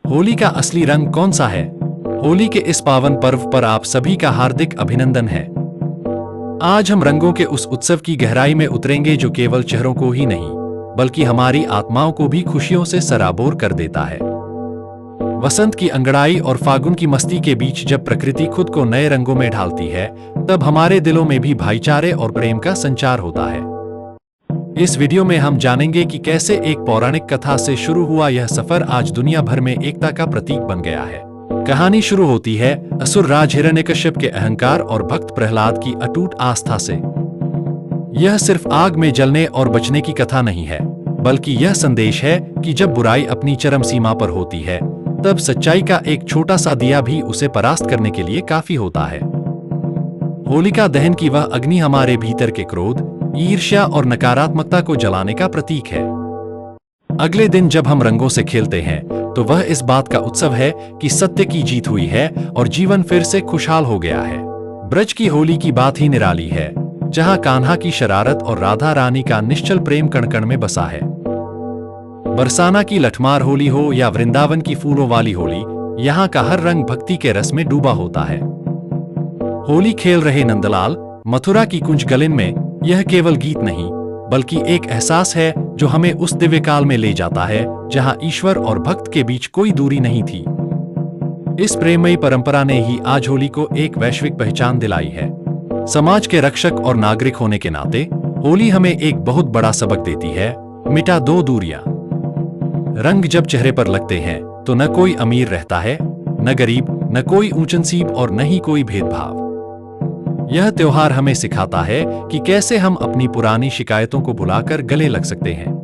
होली का असली रंग कौन सा है? होली के इस पावन पर्व पर आप सभी का हार्दिक अभिनंदन है। आज हम रंगों के उस उत्सव की गहराई में उतरेंगे जो केवल चेहरों को ही नहीं, बल्कि हमारी आत्माओं को भी खुशियों से सराबोर कर देता है। वसंत की अंगड़ाई और फागुन की मस्ती के बीच जब प्रकृति खुद को नए रंगों में ढालती है, तब हमारे दिलों में भी भाईचारे और प्रेम का संचार होता है। इस वीडियो में हम जानेंगे कि कैसे एक पौराणिक कथा से शुरू हुआ यह सफर आज दुनिया भर में एकता का प्रतीक बन गया है। कहानी शुरू होती है असुर राज हिरण्यकश्यप के अहंकार और भक्त प्रहलाद की अटूट आस्था से। यह सिर्फ आग में जलने और बचने की कथा नहीं है, बल्कि यह संदेश है कि जब बुराई अपनी चरम सीमा पर होती है, तब सच्चाई का एक छोटा सा दिया भी उसे परास्त करने के लिए काफी होता है। होलिका दहन की वह अग्नि हमारे भीतर के क्रोध, ईर्ष्या और नकारात्मकता को जलाने का प्रतीक है। अगले दिन जब हम रंगों से खेलते हैं, तो वह इस बात का उत्सव है कि सत्य की जीत हुई है और जीवन फिर से खुशहाल हो गया है। ब्रज की होली की बात ही निराली है, जहां कान्हा की शरारत और राधा रानी का निश्चल प्रेम कण कण में बसा है। बरसाना की लठमार होली हो या वृंदावन की फूलों वाली होली, यहाँ का हर रंग भक्ति के रस में डूबा होता है। होली खेल रहे नंदलाल, मथुरा की कुंज गलिन में यह केवल गीत नहीं, बल्कि एक एहसास है जो हमें उस दिव्य काल में ले जाता है जहां ईश्वर और भक्त के बीच कोई दूरी नहीं थी। इस प्रेममयी परंपरा ने ही आज होली को एक वैश्विक पहचान दिलाई है। समाज के रक्षक और नागरिक होने के नाते होली हमें एक बहुत बड़ा सबक देती है: मिटा दो दूरियां। रंग जब चेहरे पर लगते हैं तो न कोई अमीर रहता है, न गरीब, न कोई ऊंच-नीच और न ही कोई भेदभाव। यह त्योहार हमें सिखाता है कि कैसे हम अपनी पुरानी शिकायतों को भुलाकर गले लग सकते हैं।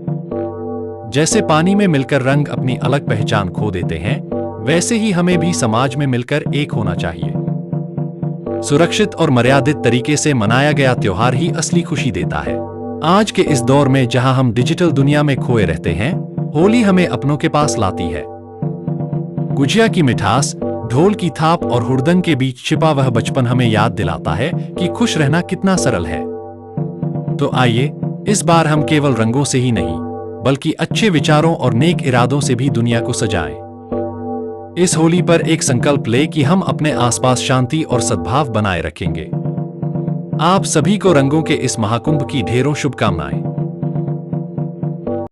जैसे पानी में मिलकर रंग अपनी अलग पहचान खो देते हैं, वैसे ही हमें भी समाज में मिलकर एक होना चाहिए। सुरक्षित और मर्यादित तरीके से मनाया गया त्योहार ही असली खुशी देता है। आज के इस दौर में जहां हम डिजिटल दुनिया में खोए रहते हैं, होली हमें अपनों के पास लाती है। गुजिया की मिठास, ढोल की थाप और हुड़दंग के बीच छिपा वह बचपन हमें याद दिलाता है कि खुश रहना कितना सरल है। तो आइए, इस बार हम केवल रंगों से ही नहीं, बल्कि अच्छे विचारों और नेक इरादों से भी दुनिया को सजाएं। इस होली पर एक संकल्प ले कि हम अपने आसपास शांति और सद्भाव बनाए रखेंगे। आप सभी को रंगों के इस महाकुंभ की ढेरों शुभकामनाएं।